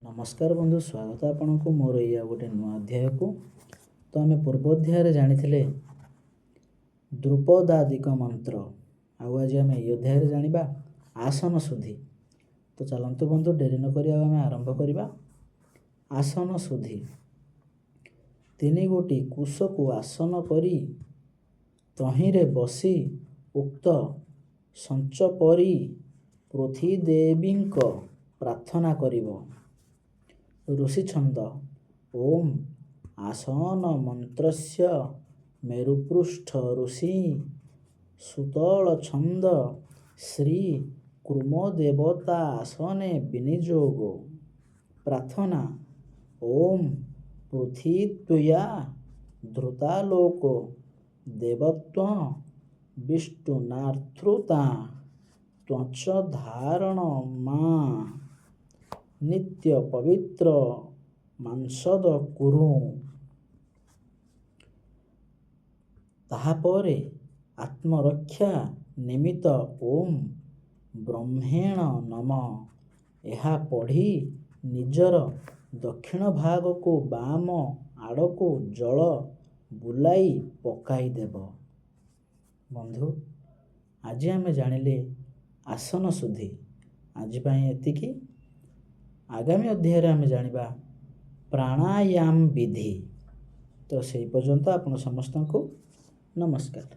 नमस्कार बंधु, स्वागत आपण को मोर या गोटे नुआ अध्याय को। तो आम पूर्व अध्याय जानी द्रुपदादिक मंत्र आज आम ये अध्याय जाना आसन शुद्धि। तो चलतु बंधु डेरी नक आम आरंभ करवा। आसन शुद्धि। 3 गोटी कुश को आसन करी तहिरे बसी उक्त संच परी पृथ्वी देवींक प्रार्थना करिब। ऋषि छंद ओम आसन मंत्रस्य मेरुपृष्ठ ऋषि सुतल छंद श्री कुर्म देवता आसने विनियोग। प्रार्थना ओम पृथ्वी त्वया धृतालोक देवत्व विष्णुनार्थृता त्वच धारण मां नित्य पवित्र मांसद कुरु। ताहापरे आत्मरक्षा निमित्त ओम ब्रह्मेण नम यह पढ़ी निजर दक्षिण भाग को बाम आड़ को जल बुलाई पकाई देव। बंधु आज आम जानिले आसन शुद्धि। आज पाई एतिकी। आगामी अध्याय आम जानिबा प्राणायाम विधि। तो से पर्यंत आपण समस्त को नमस्कार।